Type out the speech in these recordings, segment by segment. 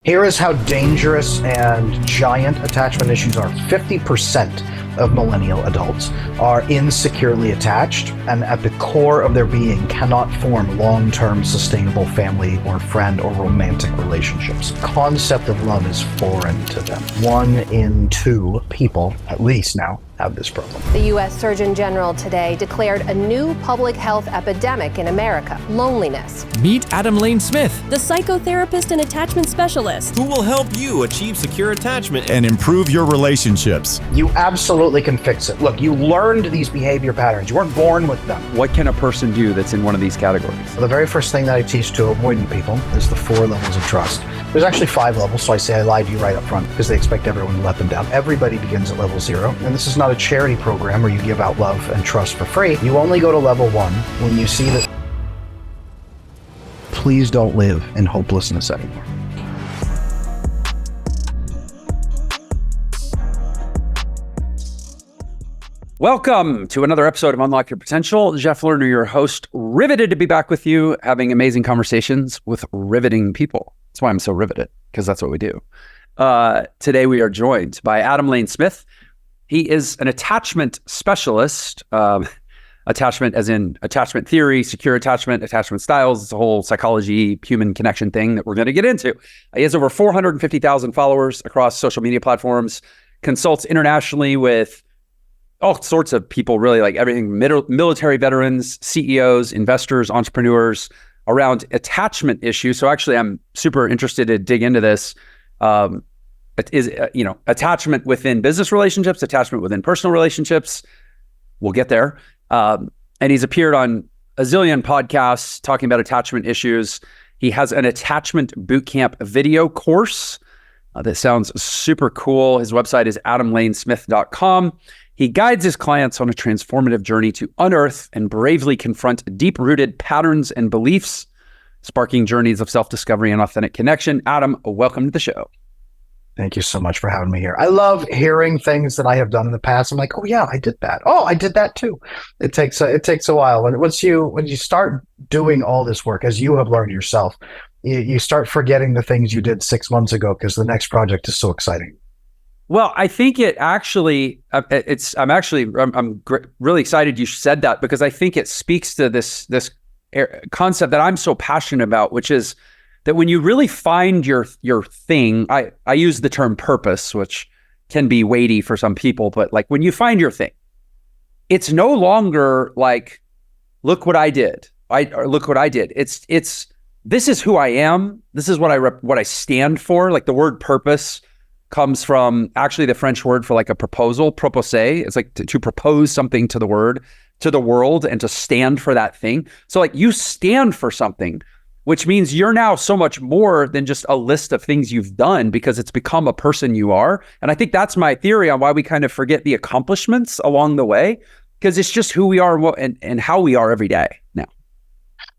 Here is how dangerous and giant attachment issues are. 50% of millennial adults are insecurely attached and at the core of their being cannot form long-term sustainable family or friend or romantic relationships. Concept of love is foreign to them. 1 in 2 people, at least now, have this problem. The U.S. Surgeon General today declared a new public health epidemic in America: loneliness. Meet Adam Lane Smith, the psychotherapist and attachment specialist, who will help you achieve secure attachment and improve your relationships. You absolutely can fix it. Look, you learned these behavior patterns. You weren't born with them. What can a person do that's in one of these categories? The very first thing that I teach to avoidant people is the 4 levels of trust. There's actually 5 levels, so I say I lied to you right up front because they expect everyone to let them down. Everybody begins at level 0, and this is not a charity program where you give out love and trust for free. You only go to level 1 when you see that. Please don't live in hopelessness anymore. Welcome to another episode of Unlock Your Potential. Jeff Lerner, your host, riveted to be back with you, having amazing conversations with riveting people. That's why I'm so riveted, because that's what we do. Today we are joined by Adam Lane Smith. He is an attachment specialist, attachment as in attachment theory, secure attachment, attachment styles. It's a whole psychology, human connection thing that we're going to get into. He has over 450,000 followers across social media platforms, consults internationally with all sorts of people, really, like everything, military veterans, CEOs, investors, entrepreneurs around attachment issues. So actually, I'm super interested to dig into this. Attachment within business relationships, attachment within personal relationships. We'll get there. And he's appeared on a zillion podcasts talking about attachment issues. He has an attachment bootcamp video course that sounds super cool. His website is adamlanesmith.com. He guides his clients on a transformative journey to unearth and bravely confront deep-rooted patterns and beliefs, sparking journeys of self-discovery and authentic connection. Adam, welcome to the show. Thank you so much for having me here. I love hearing things that I have done in the past. I'm like, oh yeah, I did that. Oh, I did that too. It takes a while. When you start doing all this work, as you have learned yourself, you start forgetting the things you did 6 months ago because the next project is so exciting. Well, I think it actually, I'm really excited you said that, because I think it speaks to this concept that I'm so passionate about, which is that when you really find your thing, I use the term purpose, which can be weighty for some people, but like when you find your thing, it's no longer like, look what I did. Look what I did. It's this is who I am. This is what I stand for. Like the word purpose comes from actually the French word for like a proposal, proposer. It's like to propose something to the world and to stand for that thing. So like you stand for something, which means you're now so much more than just a list of things you've done, because it's become a person you are. And I think that's my theory on why we kind of forget the accomplishments along the way, because it's just who we are and how we are every day now.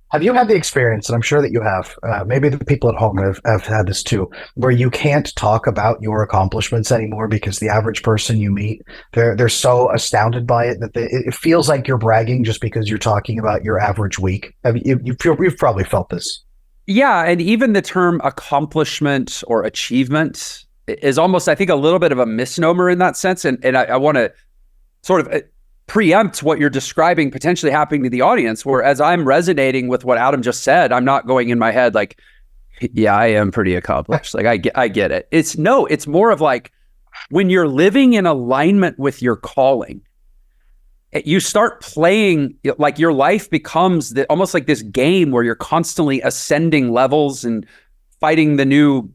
Have you had the experience, and I'm sure that you have, maybe the people at home have had this too, where you can't talk about your accomplishments anymore because the average person you meet, they're so astounded by it that it feels like you're bragging just because you're talking about your average week? You've probably felt this. Yeah, and even the term accomplishment or achievement is almost, I think, a little bit of a misnomer in that sense. And I want to sort of preempt what you're describing potentially happening to the audience, where as I'm resonating with what Adam just said, I'm not going in my head like, yeah, I am pretty accomplished. Like I get it. It's more of like when you're living in alignment with your calling, you start playing, like your life becomes almost like this game where you're constantly ascending levels and fighting the new,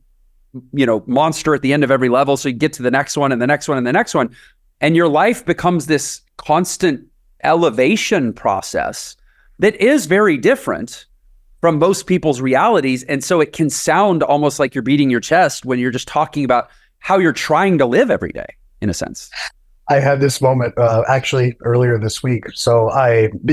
monster at the end of every level. So you get to the next one and the next one and the next one. And your life becomes this constant elevation process that is very different from most people's realities. And so it can sound almost like you're beating your chest when you're just talking about how you're trying to live every day, in a sense. I had this moment actually earlier this week. So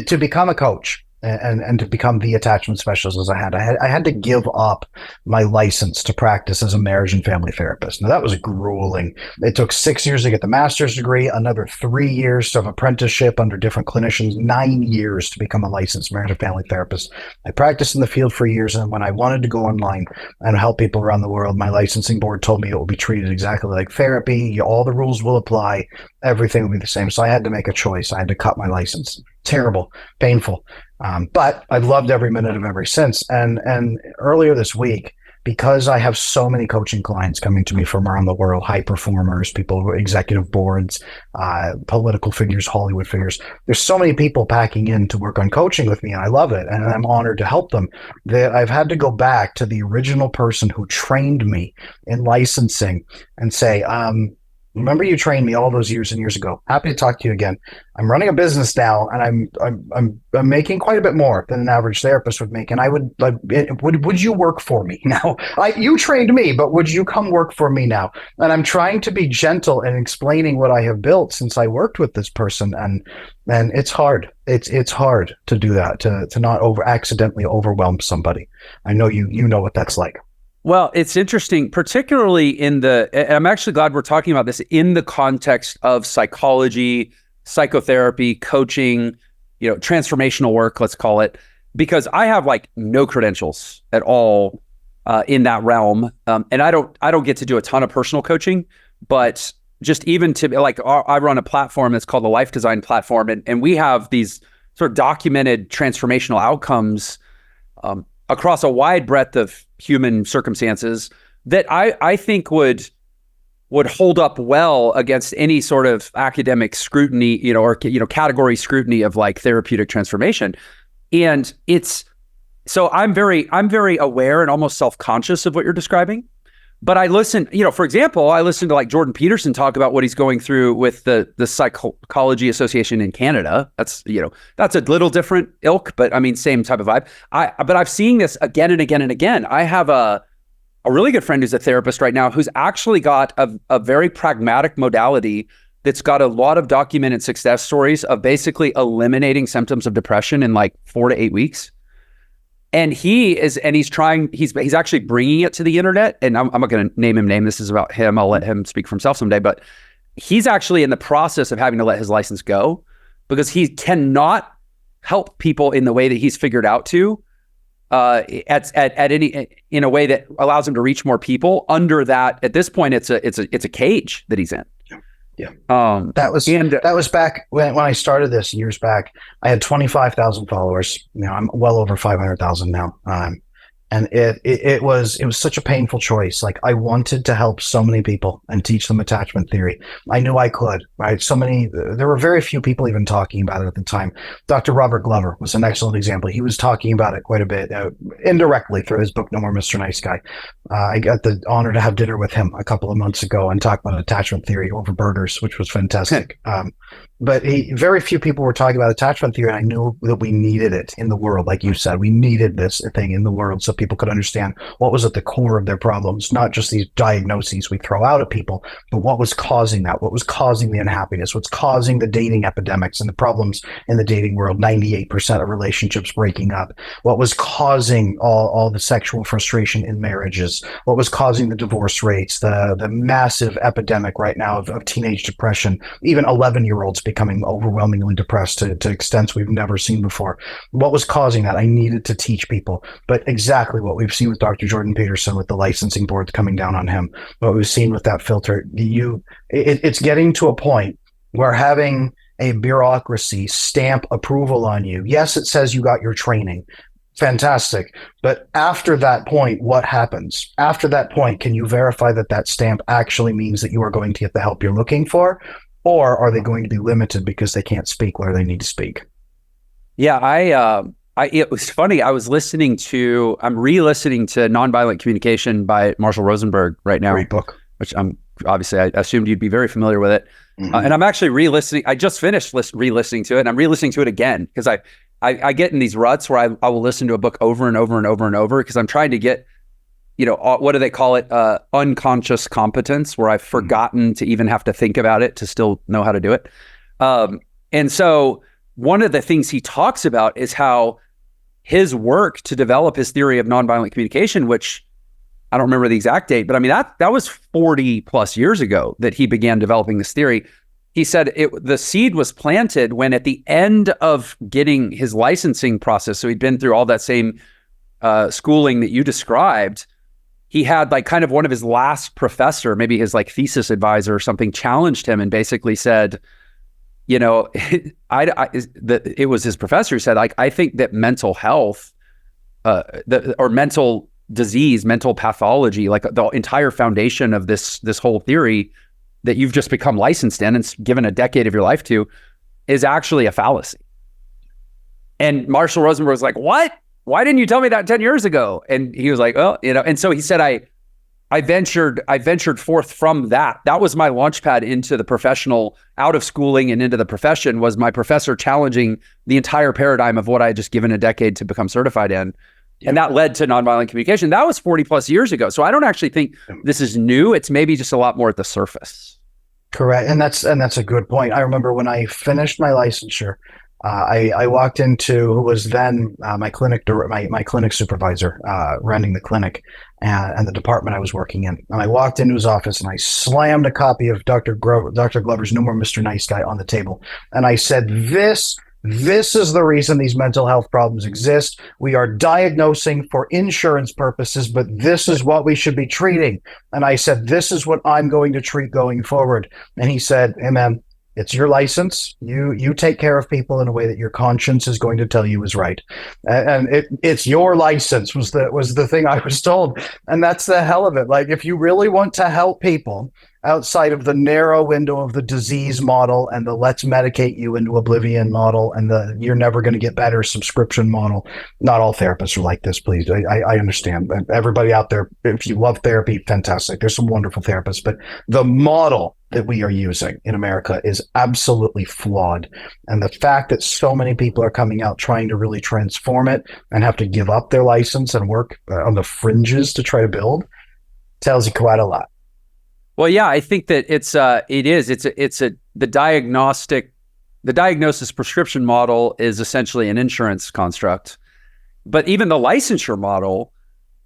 to become a coach, and to become the attachment specialist as I had to give up my license to practice as a marriage and family therapist. Now that was grueling. It took 6 years to get the master's degree, another 3 years of apprenticeship under different clinicians, 9 years to become a licensed marriage and family therapist. I practiced in the field for years, and when I wanted to go online and help people around the world, my licensing board told me it will be treated exactly like therapy. All the rules will apply. Everything will be the same. So I had to make a choice. I had to cut my license. Terrible, painful. But I've loved every minute of every since. And earlier this week, because I have so many coaching clients coming to me from around the world, high performers, people, executive boards, political figures, Hollywood figures, there's so many people packing in to work on coaching with me, and I love it. And I'm honored to help them. That I've had to go back to the original person who trained me in licensing and say, remember you trained me all those years and years ago. Happy to talk to you again. I'm running a business now, and I'm making quite a bit more than an average therapist would make. And I would you work for me now? You trained me, but would you come work for me now? And I'm trying to be gentle in explaining what I have built since I worked with this person, and it's hard. It's hard to do that, to not accidentally overwhelm somebody. I know you know what that's like. Well, it's interesting, particularly and I'm actually glad we're talking about this in the context of psychology, psychotherapy, coaching, transformational work, let's call it, because I have like no credentials at all in that realm. And I don't get to do a ton of personal coaching, but just even to I run a platform that's called the Life Design Platform. And we have these sort of documented transformational outcomes across a wide breadth of human circumstances that I think would hold up well against any sort of academic scrutiny, or category scrutiny of like therapeutic transformation. And so I'm very aware and almost self-conscious of what you're describing. But I listen, for example, I listened to like Jordan Peterson talk about what he's going through with the Psychology Association in Canada. That's a little different ilk, but I mean, same type of vibe. But I've seen this again and again and again. I have a really good friend who's a therapist right now who's actually got a very pragmatic modality that's got a lot of documented success stories of basically eliminating symptoms of depression in like 4 to 8 weeks. And he's actually bringing it to the internet, and I'm not going to name him. This is about him. I'll let him speak for himself someday, but he's actually in the process of having to let his license go because he cannot help people in the way that he's figured out to, in a way that allows him to reach more people under that. At this point, it's a cage that he's in. Yeah. That was back when I started this years back. I had 25,000 followers. I'm well over 500,000 now. And it was such a painful choice. Like, I wanted to help so many people and teach them attachment theory. I knew I could, right? There were very few people even talking about it at the time. Dr. Robert Glover was an excellent example. He was talking about it quite a bit, indirectly through his book, No More Mr. Nice Guy. I got the honor to have dinner with him a couple of months ago and talk about attachment theory over burgers, which was fantastic. But very few people were talking about attachment theory, and I knew that we needed it in the world. Like you said, we needed this thing in the world so people could understand what was at the core of their problems, not just these diagnoses we throw out at people, but what was causing that, what was causing the unhappiness, what's causing the dating epidemics and the problems in the dating world, 98% of relationships breaking up, what was causing all the sexual frustration in marriages, what was causing the divorce rates, the massive epidemic right now of teenage depression, even 11-year-olds becoming overwhelmingly depressed to extents we've never seen before. What was causing that? I needed to teach people. But exactly what we've seen with Dr. Jordan Peterson, with the licensing boards coming down on him, what we've seen with that filter, it's getting to a point where having a bureaucracy stamp approval on you. Yes, it says you got your training. Fantastic. But after that point, what happens? After that point, can you verify that stamp actually means that you are going to get the help you're looking for? Or are they going to be limited because they can't speak where they need to speak? Yeah, it was funny. I'm re-listening to Nonviolent Communication by Marshall Rosenberg right now. Great book. Which I assumed you'd be very familiar with it. Mm-hmm. And I'm actually re-listening. I just finished re-listening to it, and I'm re-listening to it again because I get in these ruts where I will listen to a book over and over and over and over because I'm trying to get, what do they call it? Unconscious competence, where I've forgotten to even have to think about it to still know how to do it. And so one of the things he talks about is how his work to develop his theory of nonviolent communication, which I don't remember the exact date, but I mean, that was 40 plus years ago that he began developing this theory. He said the seed was planted when at the end of getting his licensing process, so he'd been through all that same schooling that you described, he had like kind of one of his last professor, maybe his like thesis advisor or something, challenged him and basically said, you know, it was his professor who said, like, I think that mental health or mental disease, mental pathology, like the entire foundation of this whole theory that you've just become licensed in and given a decade of your life to, is actually a fallacy. And Marshall Rosenberg was like, what? Why didn't you tell me that 10 years ago? And he was like, oh, you know, and so he said, I ventured forth from that. That was my launch pad into the professional, out of schooling and into the profession, was my professor challenging the entire paradigm of what I had just given a decade to become certified in. And that led to nonviolent communication. That was 40 plus years ago. So I don't actually think this is new. It's maybe just a lot more at the surface. Correct. And that's a good point. I remember when I finished my licensure, I walked into who was then my clinic supervisor running the clinic and the department I was working in. And I walked into his office and I slammed a copy of Dr. Glover's No More Mr. Nice Guy on the table. And I said, This is the reason these mental health problems exist. We are diagnosing for insurance purposes, but this is what we should be treating. And I said, this is what I'm going to treat going forward. And he said, hey man, it's your license. You take care of people in a way that your conscience is going to tell you is right. And it's your license was the thing I was told. And that's the hell of it. Like, if you really want to help people outside of the narrow window of the disease model and the let's medicate you into oblivion model and the you're never going to get better subscription model. Not all therapists are like this, please. I understand. Everybody out there, if you love therapy, fantastic. There's some wonderful therapists, but the model that we are using in America is absolutely flawed. And the fact that so many people are coming out trying to really transform it and have to give up their license and work on the fringes to try to build tells you quite a lot. Well, yeah, I think that the diagnosis prescription model is essentially an insurance construct, but even the licensure model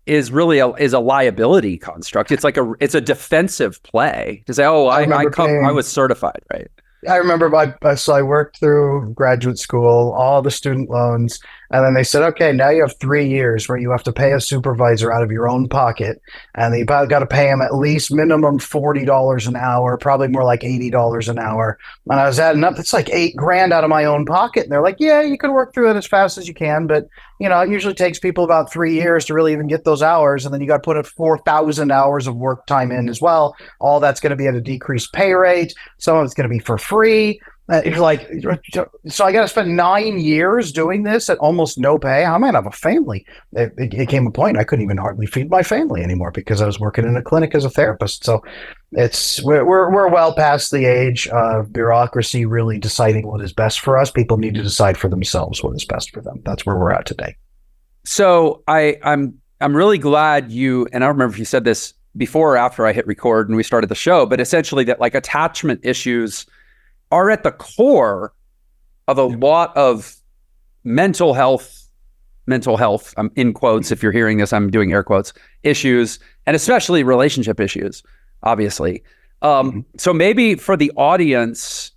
is really a liability construct. It's like it's a defensive play to say, oh, I was certified, right? I remember so I worked through graduate school, all the student loans, and then they said, okay, now you have 3 years where you have to pay a supervisor out of your own pocket, and you got to pay him at least minimum $40 an hour, probably more like $80 an hour. And I was adding up, it's like $8,000 out of my own pocket. And they're like, yeah, you can work through it as fast as you can, but you know, it usually takes people about 3 years to really even get those hours, and then you got to put 4,000 hours of work time in as well. All that's going to be at a decreased pay rate. Some of it's going to be for free. You're like, so I got to spend 9 years doing this at almost no pay. I might have a family. It came a point I couldn't even hardly feed my family anymore because I was working in a clinic as a therapist. So we're well past the age of bureaucracy really deciding what is best for us. People need to decide for themselves what is best for them. That's where we're at today. So I'm really glad you, and I don't remember if you said this before or after I hit record and we started the show, but essentially that like attachment issues are at the core of a lot of mental health, I'm in quotes, if you're hearing this, I'm doing air quotes, issues, and especially relationship issues, obviously. So maybe for the audience,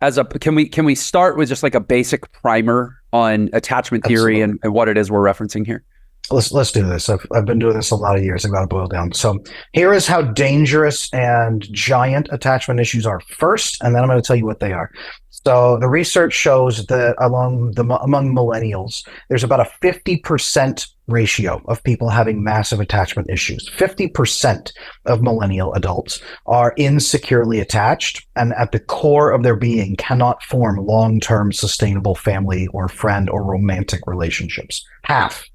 can we start with just like a basic primer on attachment theory and what it is we're referencing here? Let's do this. I've been doing this a lot of years. I've got to boil down. So here is how dangerous and giant attachment issues are first, and then I'm going to tell you what they are. So the research shows that among millennials, there's about a 50% ratio of people having massive attachment issues. 50% of millennial adults are insecurely attached and at the core of their being cannot form long-term sustainable family or friend or romantic relationships. Half.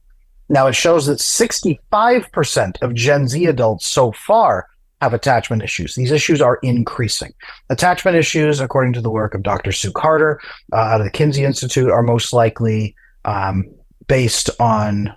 Now, it shows that 65% of Gen Z adults so far have attachment issues. These issues are increasing. Attachment issues, according to the work of Dr. Sue Carter out of the Kinsey Institute, are most likely based on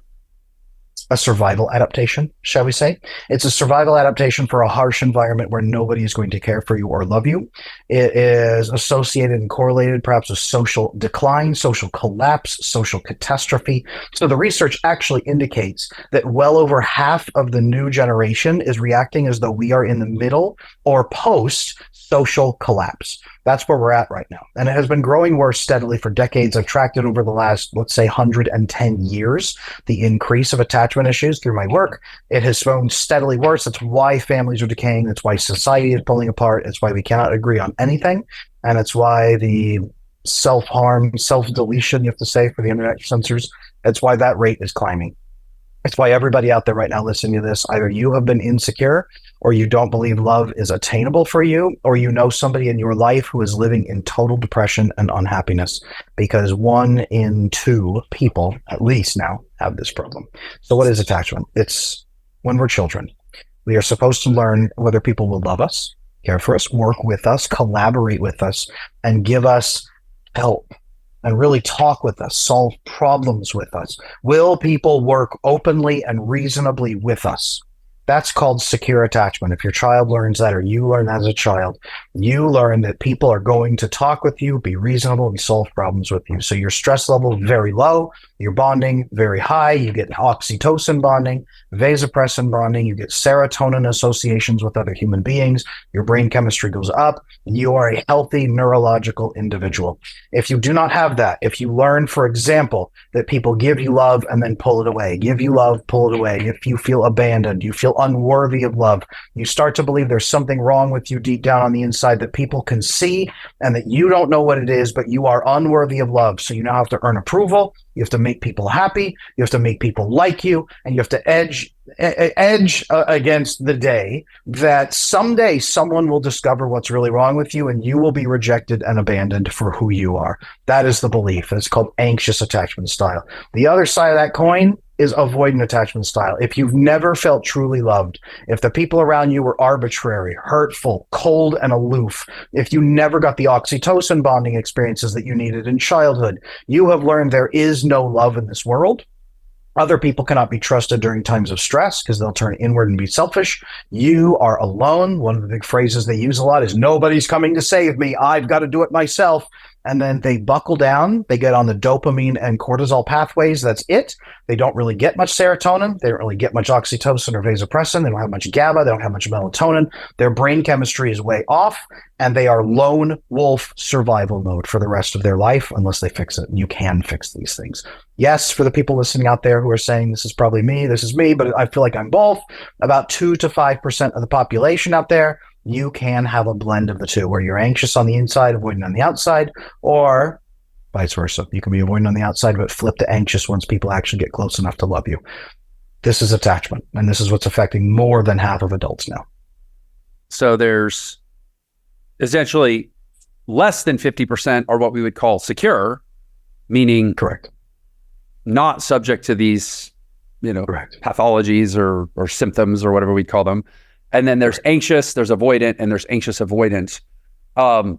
a survival adaptation, shall we say. It's a survival adaptation for a harsh environment where nobody is going to care for you or love you. It is associated and correlated perhaps with social decline, social collapse, social catastrophe. So the research actually indicates that well over half of the new generation is reacting as though we are in the middle or post social collapse. That's where we're at right now. And it has been growing worse steadily for decades. I've tracked it over the last, let's say, 110 years, the increase of attachment issues through my work. It has grown steadily worse. That's why families are decaying. That's why society is pulling apart. It's why we cannot agree on anything. And it's why the self-harm, self-deletion, you have to say, for the internet censors, it's why that rate is climbing. It's why everybody out there right now listening to this, either you have been insecure or you don't believe love is attainable for you, or you know somebody in your life who is living in total depression and unhappiness, because 1 in 2 people, at least now, have this problem. So what is attachment? It's when we're children. We are supposed to learn whether people will love us, care for us, work with us, collaborate with us, and give us help. And really talk with us, solve problems with us. Will people work openly and reasonably with us? That's called secure attachment. If your child learns that, or you learn as a child, you learn that people are going to talk with you, be reasonable, and solve problems with you. So your stress level is very low, your bonding very high, you get oxytocin bonding, vasopressin bonding, you get serotonin associations with other human beings, your brain chemistry goes up, and you are a healthy neurological individual. If you do not have that, if you learn, for example, that people give you love and then pull it away, give you love, pull it away, if you feel abandoned, you feel unworthy of love, you start to believe there's something wrong with you deep down on the inside that people can see and that you don't know what it is, but you are unworthy of love. So you now have to earn approval. You have to make people happy. You have to make people like you, and you have to edge against the day that someday someone will discover what's really wrong with you and you will be rejected and abandoned for who you are. That is the belief. It's called anxious attachment style. The other side of that coin is avoidant attachment style. If you've never felt truly loved, if the people around you were arbitrary, hurtful, cold, and aloof, if you never got the oxytocin bonding experiences that you needed in childhood, you have learned there is no love in this world. Other people cannot be trusted during times of stress because they'll turn inward and be selfish. You are alone. One of the big phrases they use a lot is, nobody's coming to save me. I've got to do it myself. And then they buckle down. They get on the dopamine and cortisol pathways. That's it. They don't really get much serotonin. They don't really get much oxytocin or vasopressin. They don't have much GABA. They don't have much melatonin. Their brain chemistry is way off, and they are lone wolf survival mode for the rest of their life unless they fix it. You can fix these things. Yes, for the people listening out there who are saying, this is probably me, this is me, but I feel like I'm both, about 2 to 5% of the population out there, you can have a blend of the two, where you're anxious on the inside, avoidant on the outside, or vice versa. You can be avoidant on the outside, but flip to anxious once people actually get close enough to love you. This is attachment, and this is what's affecting more than half of adults now. So there's essentially less than 50% are what we would call secure, meaning Correct. Not subject to these, Correct. pathologies or symptoms or whatever we call them. And then there's anxious, there's avoidant, and there's anxious avoidant. I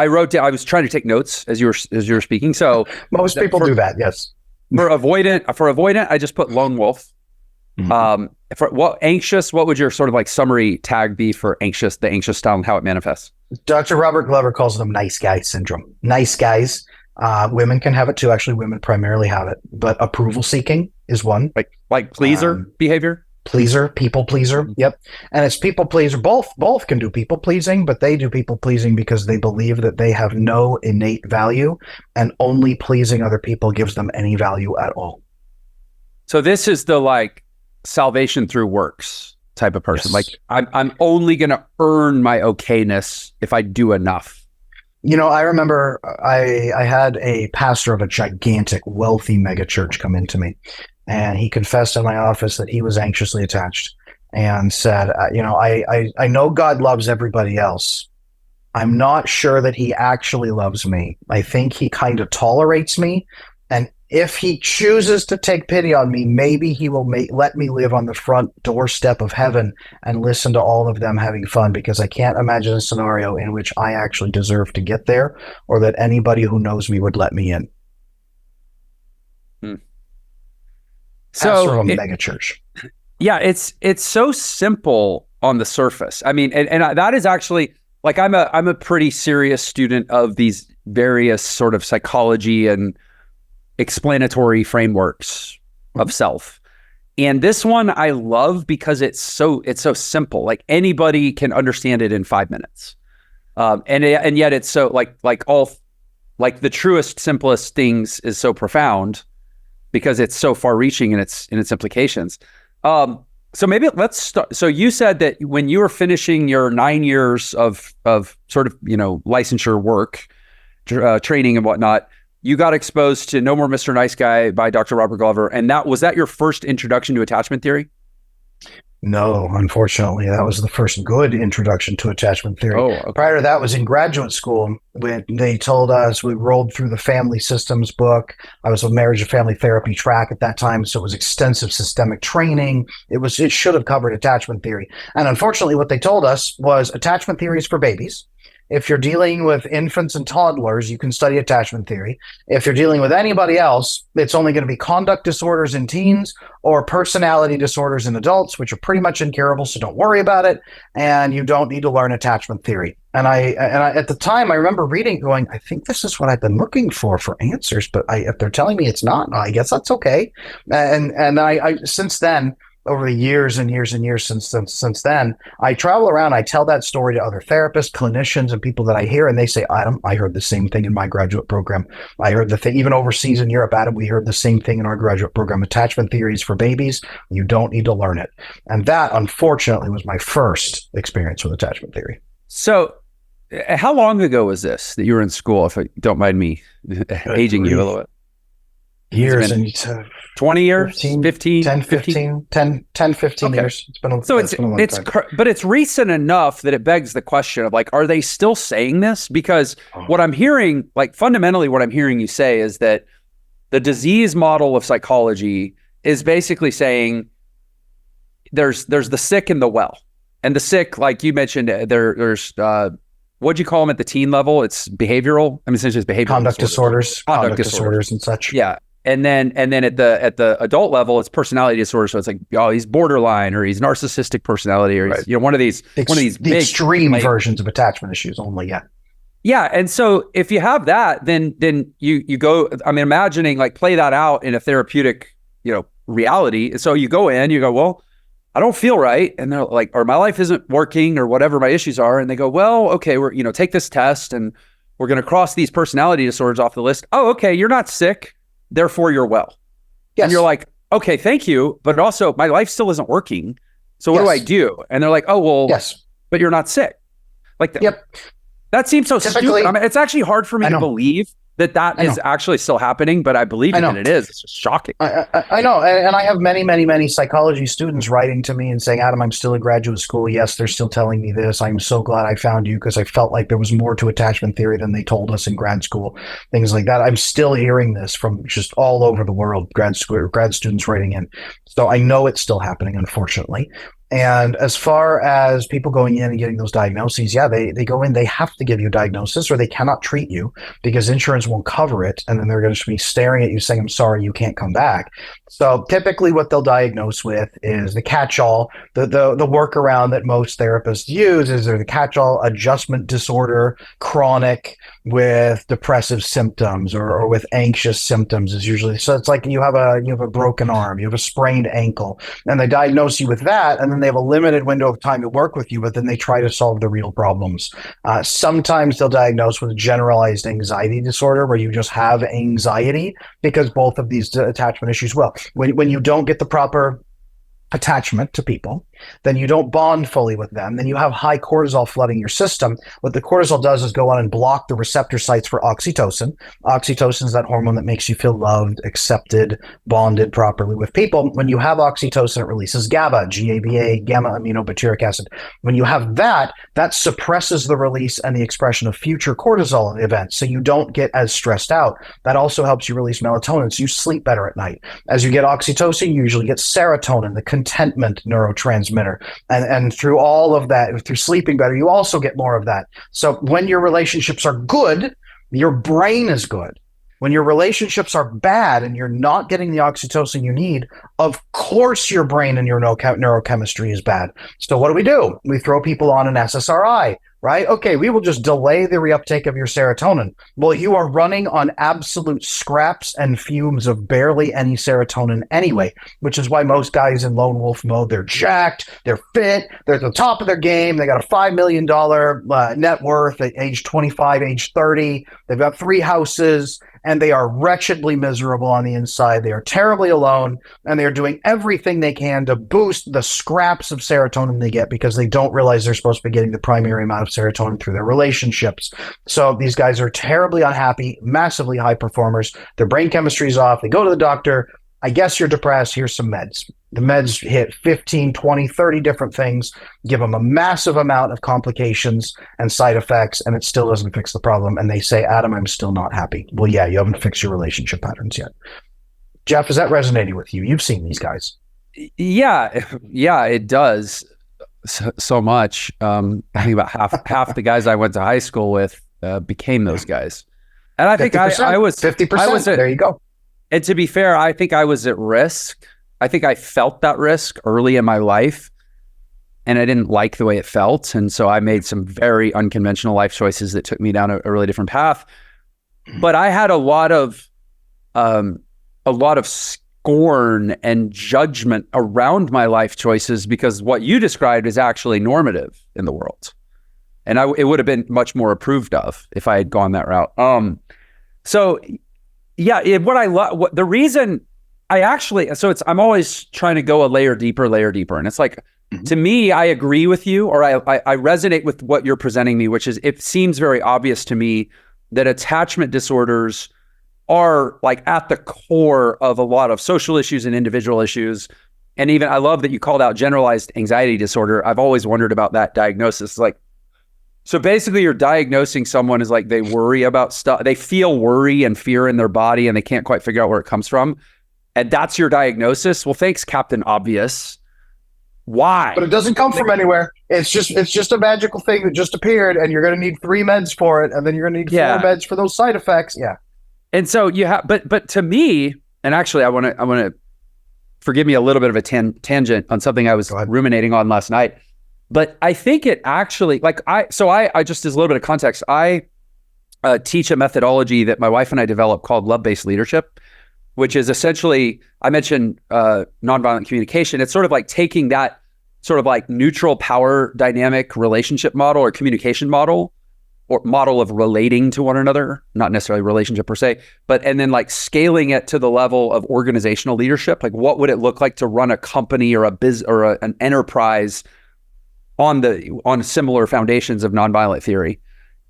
wrote down, I was trying to take notes as you were speaking. So most people do that, yes. For avoidant, I just put lone wolf. Mm-hmm. For anxious, what would your sort of like summary tag be for anxious, the anxious style and how it manifests? Dr. Robert Glover calls them nice guy syndrome. Nice guys. Women can have it too. Actually, women primarily have it, but approval seeking is one. Like pleaser behavior? Pleaser, people pleaser. Yep. And it's people pleaser. Both can do people pleasing, but they do people pleasing because they believe that they have no innate value and only pleasing other people gives them any value at all. So this is the like salvation through works type of person. Yes. Like I'm only going to earn my okayness if I do enough. I remember I had a pastor of a gigantic, wealthy mega church come into me, and he confessed in my office that he was anxiously attached and said, I know God loves everybody else. I'm not sure that he actually loves me. I think he kind of tolerates me. And if he chooses to take pity on me, maybe he will let me live on the front doorstep of heaven and listen to all of them having fun, because I can't imagine a scenario in which I actually deserve to get there or that anybody who knows me would let me in. Pastor So of a mega church. yeah, it's so simple on the surface. I mean, and that is actually like I'm a pretty serious student of these various sort of psychology and explanatory frameworks of self. And this one I love because it's so simple. Like anybody can understand it in 5 minutes. And yet it's so like the truest, simplest things is so profound because it's so far reaching in its implications. So maybe let's start. So you said that when you were finishing your 9 years of sort of, licensure work, training and whatnot, you got exposed to No More Mr. Nice Guy by Dr. Robert Glover. And was that your first introduction to attachment theory? No, unfortunately, that was the first good introduction to attachment theory. Oh, okay. Prior to that was in graduate school when they told us, we rolled through the family systems book. I was a marriage and family therapy track at that time, so it was extensive systemic training. It should have covered attachment theory. And unfortunately, what they told us was attachment theory is for babies. If you're dealing with infants and toddlers, you can study attachment theory. If you're dealing with anybody else, it's only going to be conduct disorders in teens or personality disorders in adults, which are pretty much incurable, so don't worry about it. And you don't need to learn attachment theory. And I at the time, I remember reading, going, I think this is what I've been looking for answers, but if they're telling me it's not, I guess that's okay. And I since then, over the years and years and years since then, I travel around, I tell that story to other therapists, clinicians, and people that I hear, and they say, Adam, I heard the same thing in my graduate program. I heard the thing, even overseas in Europe, Adam, we heard the same thing in our graduate program. Attachment theory is for babies. You don't need to learn it. And that, unfortunately, was my first experience with attachment theory. So how long ago was this that you were in school, if you don't mind me aging you a little bit? Years and 20 years, 15 years. Okay. It's been a long time. But it's recent enough that it begs the question of like, are they still saying this? Because what I'm hearing, like fundamentally what I'm hearing you say is that the disease model of psychology is basically saying there's the sick and the well. And the sick, like you mentioned, there's what'd you call them at the teen level? It's behavioral. I mean, essentially it's behavioral Conduct disorders and such. Yeah. And then at the adult level, it's personality disorder. So it's like, oh, he's borderline, or he's narcissistic personality, or he's, one of these the big extreme versions of attachment issues only. Yeah. Yeah. And so if you have that, then you go, I mean, imagining like play that out in a therapeutic, reality. So you go in, you go, well, I don't feel right. And they're like, or my life isn't working or whatever my issues are. And they go, well, okay, we're, take this test and we're going to cross these personality disorders off the list. Oh, okay. You're not sick. Therefore you're well. Yes. And you're like, okay, thank you. But also my life still isn't working. So what do I do? And they're like, oh, well, yes, but you're not sick. Like, that seems so stupid. I mean, it's actually hard for me to believe that is actually still happening, but I believe that it is. It's just shocking. I know. And I have many, many, many psychology students writing to me and saying, Adam, I'm still in graduate school. Yes, they're still telling me this. I'm so glad I found you because I felt like there was more to attachment theory than they told us in grad school, things like that. I'm still hearing this from just all over the world, grad students writing in. So I know it's still happening, unfortunately. And as far as people going in and getting those diagnoses, they go in, they have to give you a diagnosis or they cannot treat you because insurance won't cover it. And then they're going to be staring at you saying, I'm sorry, you can't come back. So typically what they'll diagnose with is the catch-all, the workaround that most therapists use is the catch-all adjustment disorder, chronic with depressive symptoms or with anxious symptoms is usually. So it's like you have a broken arm, you have a sprained ankle, and they diagnose you with that. And then they have a limited window of time to work with you, but then they try to solve the real problems. Sometimes they'll diagnose with generalized anxiety disorder where you just have anxiety because both of these attachment issues. Well, when you don't get the proper attachment to people, then you don't bond fully with them, then you have high cortisol flooding your system. What the cortisol does is go on and block the receptor sites for oxytocin. Oxytocin is that hormone that makes you feel loved, accepted, bonded properly with people. When you have oxytocin, it releases GABA, G-A-B-A, gamma aminobutyric acid. When you have that suppresses the release and the expression of future cortisol events, so you don't get as stressed out. That also helps you release melatonin, so you sleep better at night. As you get oxytocin, you usually get serotonin, the contentment neurotransmitter. And through all of that, through sleeping better, you also get more of that. So when your relationships are good, your brain is good. When your relationships are bad and you're not getting the oxytocin you need, of course your brain and your neurochemistry is bad. So what do? We throw people on an SSRI, right? Okay, we will just delay the reuptake of your serotonin. Well, you are running on absolute scraps and fumes of barely any serotonin anyway, which is why most guys in lone wolf mode, they're jacked, they're fit, they're at the top of their game, they got a $5 million net worth at age 25, age 30, they've got 3 houses, and they are wretchedly miserable on the inside. They are terribly alone, and they are doing everything they can to boost the scraps of serotonin they get because they don't realize they're supposed to be getting the primary amount of serotonin through their relationships. So these guys are terribly unhappy, massively high performers. Their brain chemistry is off. They go to the doctor. I guess you're depressed. Here's some meds. The meds hit 15, 20, 30 different things, give them a massive amount of complications and side effects, and it still doesn't fix the problem. And they say, Adam, I'm still not happy. Well, yeah, you haven't fixed your relationship patterns yet. Jeff, is that resonating with you? You've seen these guys. Yeah, it does so much. I think about half the guys I went to high school with became those guys. And I think I was 50%. There you go. And to be fair, I think I was at risk. I think I felt that risk early in my life, and I didn't like the way it felt. And so I made some very unconventional life choices that took me down a really different path. But I had a lot of scorn and judgment around my life choices because what you described is actually normative in the world. And it would have been much more approved of if I had gone that route. So yeah, the reason I'm always trying to go a layer deeper. And it's like, to me, I agree with you, or I resonate with what you're presenting me, which is, it seems very obvious to me that attachment disorders are like at the core of a lot of social issues and individual issues. And even, I love that you called out generalized anxiety disorder. I've always wondered about that diagnosis. Like, so basically you're diagnosing someone as like, they worry about stuff. They feel worry and fear in their body and they can't quite figure out where it comes from. And that's your diagnosis. Well, thanks, Captain Obvious. Why? But it doesn't come from anywhere. It's just a magical thing that just appeared, and you're going to need 3 meds for it, and then you're going to need 4 meds for those side effects. Yeah. And so you have, but to me, and actually I want to forgive me a little bit of a tangent on something I was ruminating on last night. But I think it actually, I just, as a little bit of context, I teach a methodology that my wife and I developed called love-based leadership, which is essentially, I mentioned nonviolent communication. It's sort of like taking that sort of like neutral power dynamic relationship model or communication model, or model of relating to one another, not necessarily relationship per se, and then like scaling it to the level of organizational leadership. Like, what would it look like to run a company or an enterprise on similar foundations of nonviolent theory?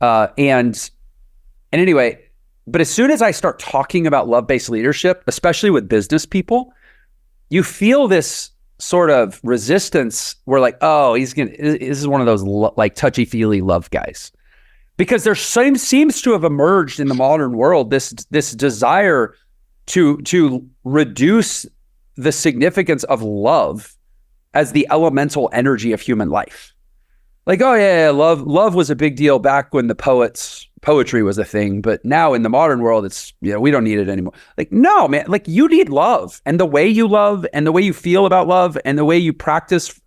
And anyway, but as soon as I start talking about love-based leadership, especially with business people, you feel this sort of resistance where like, oh, this is one of those like touchy-feely love guys. Because there seems to have emerged in the modern world this desire to reduce the significance of love as the elemental energy of human life. Like, oh yeah, love was a big deal back when poetry was a thing, but now in the modern world, it's, we don't need it anymore. Like, no, man, like you need love, and the way you love and the way you feel about love and the way you practice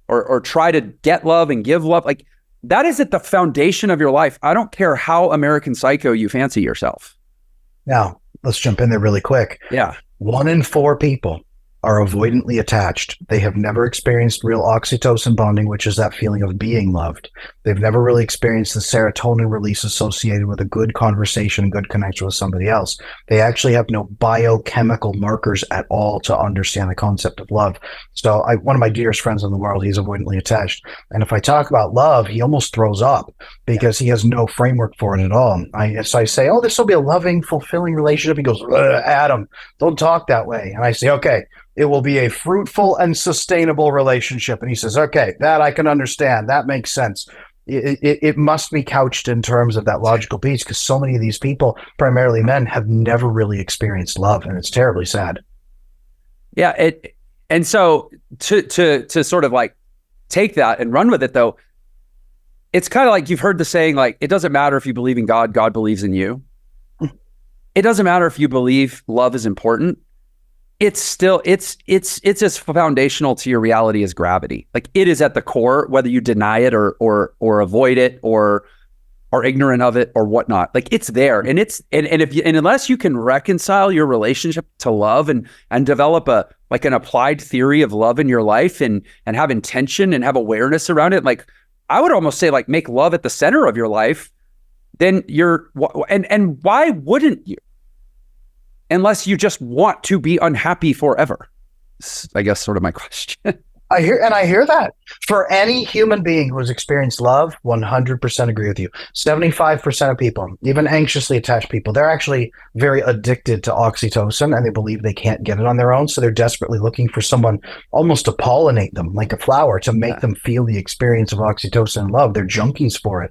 or try to get love and give love, like that is at the foundation of your life. I don't care how American Psycho you fancy yourself. Now, let's jump in there really quick. Yeah. 1 in 4 people are avoidantly attached. They have never experienced real oxytocin bonding, which is that feeling of being loved. They've never really experienced the serotonin release associated with a good conversation, good connection with somebody else. They actually have no biochemical markers at all to understand the concept of love. So one of my dearest friends in the world, he's avoidantly attached. And if I talk about love, he almost throws up because he has no framework for it at all. So I say, oh, this will be a loving, fulfilling relationship. He goes, Adam, don't talk that way. And I say, okay, it will be a fruitful and sustainable relationship. And he says, okay, that I can understand. That makes sense. It must be couched in terms of that logical piece, because so many of these people, primarily men, have never really experienced love, and it's terribly sad. Yeah. And so to sort of like take that and run with it, though, it's kind of like you've heard the saying, like, it doesn't matter if you believe in God, God believes in you. it doesn't matter if you believe love is important. It's still, it's as foundational to your reality as gravity. Like, it is at the core, whether you deny it or avoid it or are ignorant of it or whatnot. Like, it's there, and unless you can reconcile your relationship to love and develop an applied theory of love in your life and have intention and have awareness around it, like, I would almost say, like, make love at the center of your life, then and why wouldn't you? Unless you just want to be unhappy forever. I guess sort of my question. I hear that. For any human being who has experienced love, 100% agree with you. 75% of people, even anxiously attached people, they're actually very addicted to oxytocin, and they believe they can't get it on their own. So they're desperately looking for someone almost to pollinate them like a flower, to make them feel the experience of oxytocin and love. They're junkies for it.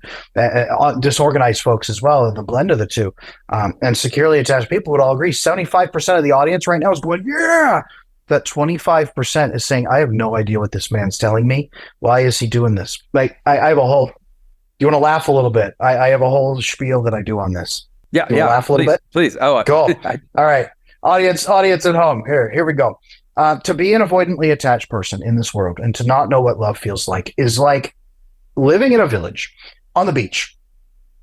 Disorganized folks as well, the blend of the two. And securely attached people would all agree. 75% of the audience right now is going, yeah. That 25% is saying, I have no idea what this man's telling me. Why is he doing this? Like, I have a whole, you want to laugh a little bit? I have a whole spiel that I do on this. Yeah. Laugh a little bit? Please. Oh, go. All right. Audience at home. Here we go. To be an avoidantly attached person in this world and to not know what love feels like is like living in a village on the beach,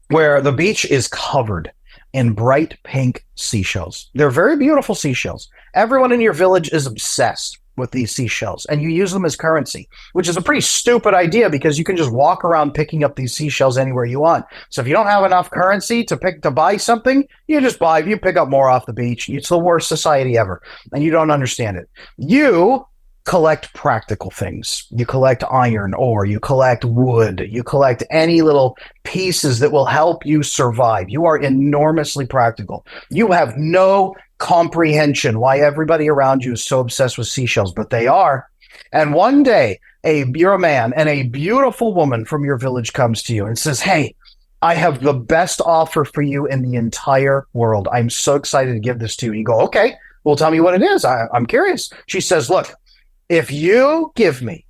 where the beach is covered in bright pink seashells. They're very beautiful seashells. Everyone in your village is obsessed with these seashells, and you use them as currency, which is a pretty stupid idea because you can just walk around picking up these seashells anywhere you want. So if you don't have enough currency to buy something, you pick up more off the beach. It's the worst society ever, and you don't understand it. You collect practical things. You collect iron ore, you collect wood, you collect any little pieces that will help you survive. You are enormously practical. You have no comprehension why everybody around you is so obsessed with seashells, but they are. And one day, you're a man and a beautiful woman from your village comes to you and says, hey, I have the best offer for you in the entire world. I'm so excited to give this to you. And you go, okay, well, tell me what it is. I'm curious. She says, look, if you give me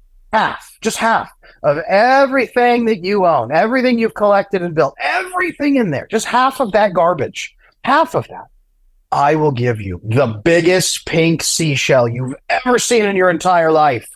just half of everything that you own, everything you've collected and built, everything in there, just half of that garbage, half of that, I will give you the biggest pink seashell you've ever seen in your entire life.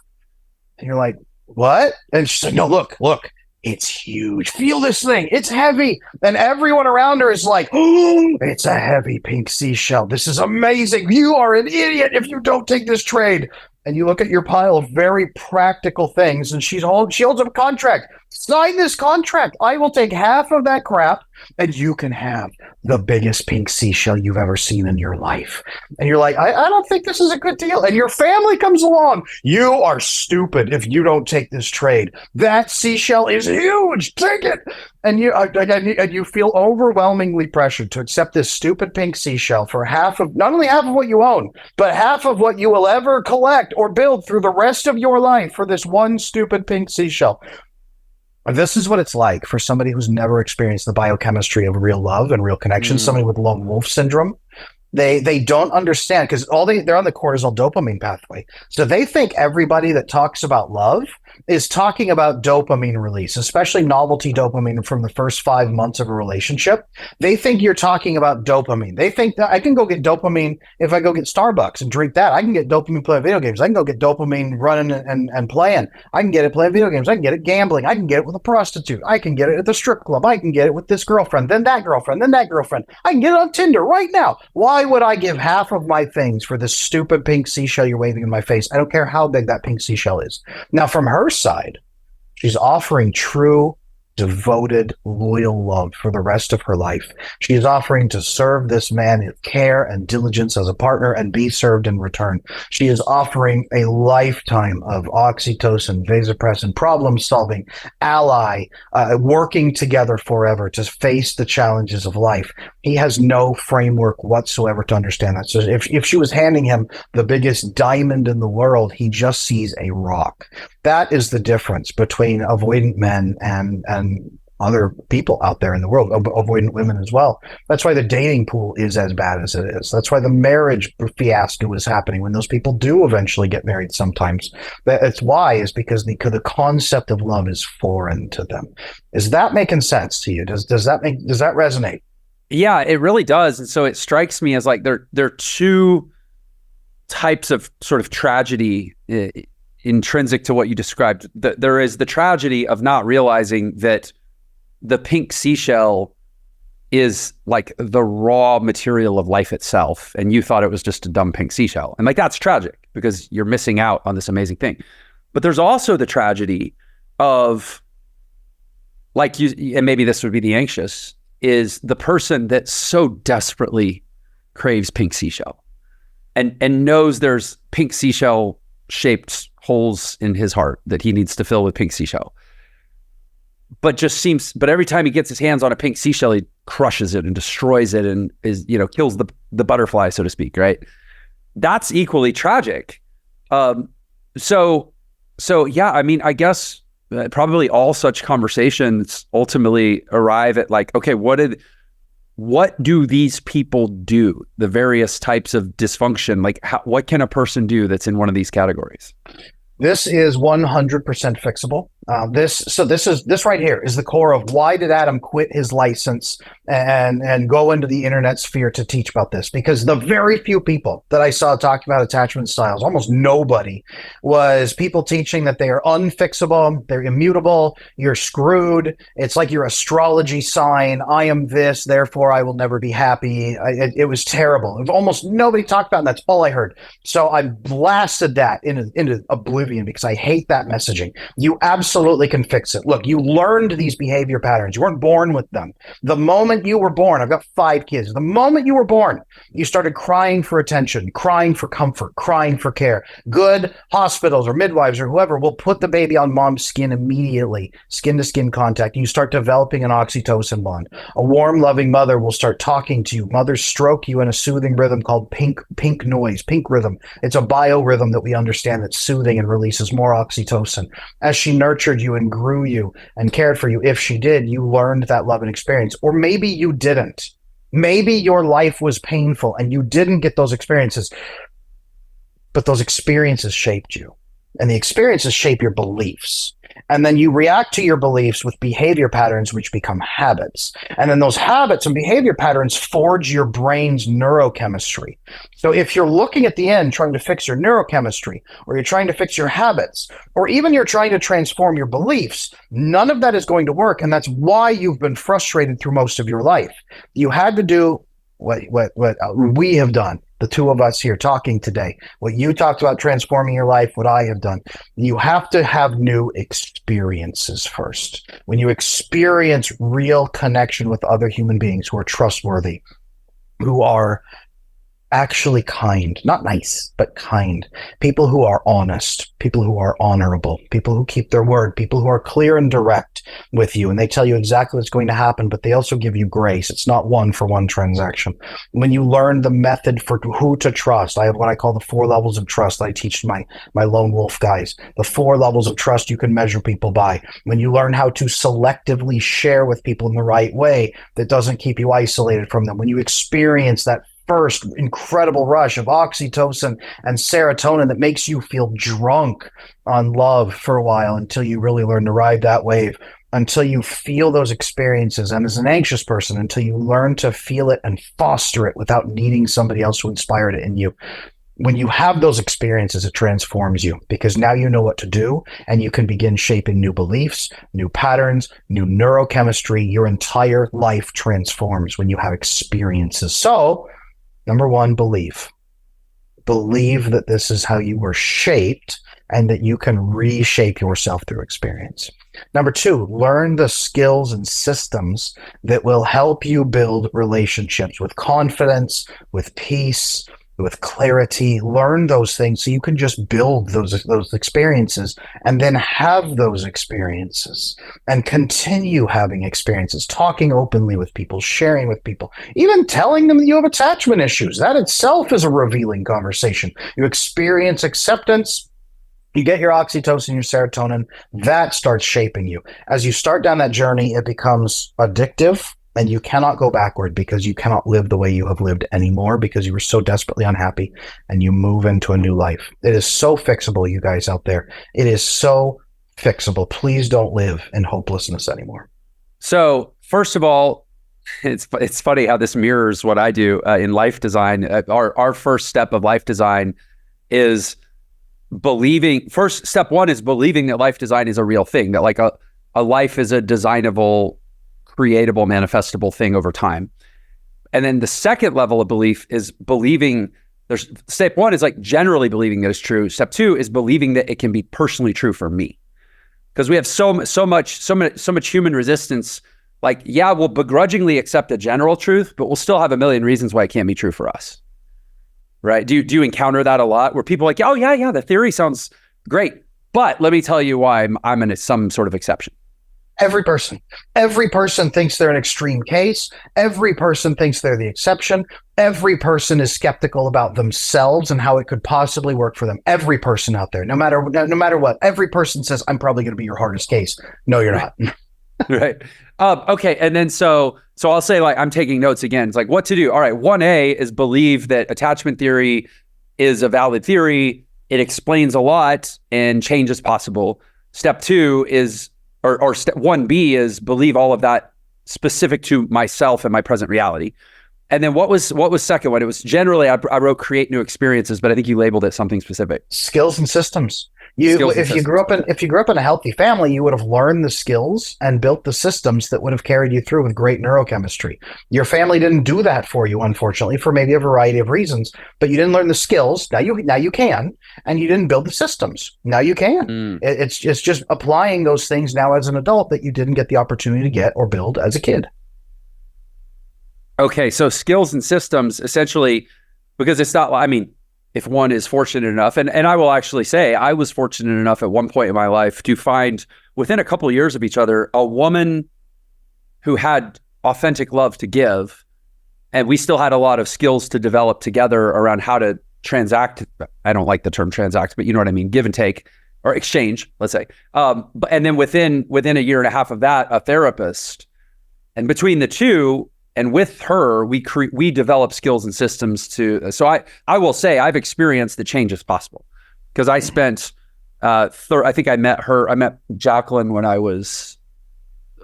And you're like, what? And she's like, no, look, it's huge. Feel this thing. It's heavy. And everyone around her is like, oh, it's a heavy pink seashell. This is amazing. You are an idiot if you don't take this trade. And you look at your pile of very practical things, and she holds up a contract. Sign this contract. I will take half of that crap, and you can have the biggest pink seashell you've ever seen in your life. And you're like, I don't think this is a good deal. And your family comes along. You are stupid if you don't take this trade. That seashell is huge. Take it. And you feel overwhelmingly pressured to accept this stupid pink seashell for not only half of what you own, but half of what you will ever collect or build through the rest of your life for this one stupid pink seashell. This is what it's like for somebody who's never experienced the biochemistry of real love and real connection, somebody with lone wolf syndrome. They don't understand because they're on the cortisol dopamine pathway. So they think everybody that talks about love is talking about dopamine release, especially novelty dopamine from the first 5 months of a relationship. They think you're talking about dopamine. They think that I can go get dopamine if I go get Starbucks and drink that. I can get dopamine playing video games. I can go get dopamine running and playing. I can get it playing video games. I can get it gambling. I can get it with a prostitute. I can get it at the strip club. I can get it with this girlfriend, then that girlfriend, then that girlfriend. I can get it on Tinder right now. Why would I give half of my things for this stupid pink seashell you're waving in my face? I don't care how big that pink seashell is. Now, from her side, she's offering true, devoted, loyal love for the rest of her life. She is offering to serve this man with care and diligence as a partner and be served in return. She is offering a lifetime of oxytocin, vasopressin, problem solving, ally, working together forever to face the challenges of life. He has no framework whatsoever to understand that. So if she was handing him the biggest diamond in the world, he just sees a rock. That is the difference between avoidant men and other people out there in the world, avoidant women as well. That's why the dating pool is as bad as it is. That's why the marriage fiasco is happening when those people do eventually get married sometimes. That's why is because the concept of love is foreign to them. Is that making sense to you? Does that resonate? Yeah, it really does. And so it strikes me as like there are two types of sort of tragedy intrinsic to what you described. There is the tragedy of not realizing that the pink seashell is like the raw material of life itself, and you thought it was just a dumb pink seashell. And like, that's tragic because you're missing out on this amazing thing. But there's also the tragedy of, like, you, and maybe this would be the anxious, is the person that so desperately craves pink seashell and knows there's pink seashell shaped holes in his heart that he needs to fill with pink seashell. But every time he gets his hands on a pink seashell, he crushes it and destroys it and kills the butterfly, so to speak, right? That's equally tragic. So yeah, I mean, I guess probably all such conversations ultimately arrive at like, okay, what do these people do? The various types of dysfunction, like what can a person do that's in one of these categories? This is 100% fixable. This right here is the core of why did Adam quit his license and go into the internet sphere to teach about this? Because the very few people that I saw talking about attachment styles, almost nobody, was people teaching that they are unfixable, they're immutable, you're screwed. It's like your astrology sign. I am this, therefore I will never be happy. It was terrible. Almost nobody talked about it, and that's all I heard. So I blasted that into oblivion because I hate that messaging. You absolutely can fix it. Look, you learned these behavior patterns. You weren't born with them. The moment you were born, I've got 5 kids. The moment you were born, you started crying for attention, crying for comfort, crying for care. Good hospitals or midwives or whoever will put the baby on mom's skin immediately, skin to skin contact. You start developing an oxytocin bond. A warm, loving mother will start talking to you. Mothers stroke you in a soothing rhythm called pink noise, pink rhythm. It's a biorhythm that we understand that's soothing and releases more oxytocin. As she nurtured you and grew you and cared for you, if she did, you learned that love and experience. Or maybe you didn't. Maybe your life was painful and you didn't get those experiences, but those experiences shaped you. And the experiences shape your beliefs. And then you react to your beliefs with behavior patterns, which become habits. And then those habits and behavior patterns forge your brain's neurochemistry. So if you're looking at the end trying to fix your neurochemistry, or you're trying to fix your habits, or even you're trying to transform your beliefs, none of that is going to work. And that's why you've been frustrated through most of your life. You had to do what we have done. The two of us here talking today, what you talked about transforming your life, what I have done. You have to have new experiences first. When you experience real connection with other human beings who are trustworthy, who are actually kind, not nice, but kind, people who are honest, people who are honorable, people who keep their word, people who are clear and direct with you, and they tell you exactly what's going to happen, but they also give you grace. It's not one-for-one transaction. When you learn the method for who to trust, I have what I call the 4 levels of trust that I teach my lone wolf guys. The 4 levels of trust you can measure people by. When you learn how to selectively share with people in the right way that doesn't keep you isolated from them. When you experience that first incredible rush of oxytocin and serotonin that makes you feel drunk on love for a while until you really learn to ride that wave, until you feel those experiences. And as an anxious person, until you learn to feel it and foster it without needing somebody else to inspire it in you. When you have those experiences, it transforms you because now you know what to do and you can begin shaping new beliefs, new patterns, new neurochemistry. Your entire life transforms when you have experiences. So, number 1, believe. Believe that this is how you were shaped and that you can reshape yourself through experience. Number 2, learn the skills and systems that will help you build relationships with confidence, with peace, with clarity. Learn those things so you can just build those experiences and then have those experiences and continue having experiences, talking openly with people, sharing with people, even telling them that you have attachment issues. That itself is a revealing conversation. You experience acceptance, you get your oxytocin, your serotonin, that starts shaping you. As you start down that journey, it becomes addictive. And you cannot go backward because you cannot live the way you have lived anymore because you were so desperately unhappy and you move into a new life. It is so fixable, you guys out there. It is so fixable. Please don't live in hopelessness anymore. So first of all, It's funny how this mirrors what I do in life design. Our first step of life design is believing. First step one is believing that life design is a real thing. That like a life is a designable, creatable, manifestable thing over time. And then the second level of belief is believing. There's step one is like generally believing that it's true. Step two is believing that it can be personally true for me, because we have so much human resistance. Like, yeah, we'll begrudgingly accept a general truth, but we'll still have a million reasons why it can't be true for us, right? Do you encounter that a lot, where people are like, oh yeah, the theory sounds great, but let me tell you why I'm in some sort of exception. Every person thinks they're an extreme case. Every person thinks they're the exception. Every person is skeptical about themselves and how it could possibly work for them. Every person out there, no matter what, every person says, I'm probably going to be your hardest case. No, you're not. Right. Okay. And then so I'll say, like, I'm taking notes again. It's like what to do. All right. 1A is believe that attachment theory is a valid theory. It explains a lot and change is possible. Step 2 is, or step 1B is believe all of that specific to myself and my present reality. And then what was second one? It was generally, I wrote create new experiences, but I think you labeled it something specific. Skills and systems. If you grew up in a healthy family, you would have learned the skills and built the systems that would have carried you through with great neurochemistry. Your family didn't do that for you, unfortunately, for maybe a variety of reasons. But you didn't learn the skills. Now you can, and you didn't build the systems. Now you can. It's just applying those things now as an adult that you didn't get the opportunity to get or build as a kid. Okay, so skills and systems, essentially, because it's not, I mean, if one is fortunate enough, and I will actually say I was fortunate enough at one point in my life to find, within a couple of years of each other, a woman who had authentic love to give, and we still had a lot of skills to develop together around how to transact. I don't like the term transact, but you know what I mean, give and take, or exchange, let's say. And then within a year and a half of that, a therapist. And between the two, and with her, we develop skills and systems to. So I will say I've experienced the change is possible, because I spent. I think I met Jacqueline when I was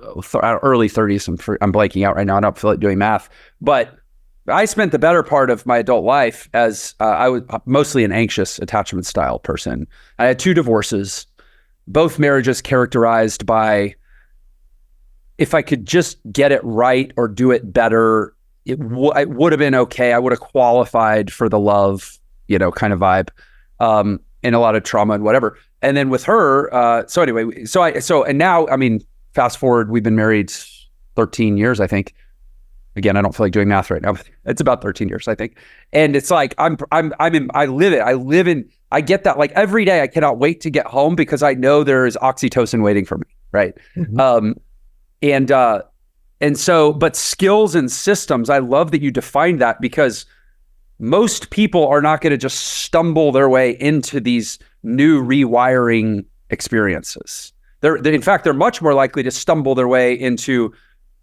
early 30s. I'm blanking out right now. I don't feel like doing math, but I spent the better part of my adult life as I was mostly an anxious attachment style person. I had 2 divorces, both marriages characterized by, if I could just get it right or do it better, it would have been okay. I would have qualified for the love, kind of vibe, and a lot of trauma and whatever. And then with her, and now, I mean, fast forward, we've been married 13 years, I think. Again, I don't feel like doing math right now, but it's about 13 years, I think. And it's like, I live it. I get that, like, every day I cannot wait to get home because I know there is oxytocin waiting for me. Right. Mm-hmm. But skills and systems, I love that you defined that, because most people are not going to just stumble their way into these new rewiring experiences. In fact, they're much more likely to stumble their way into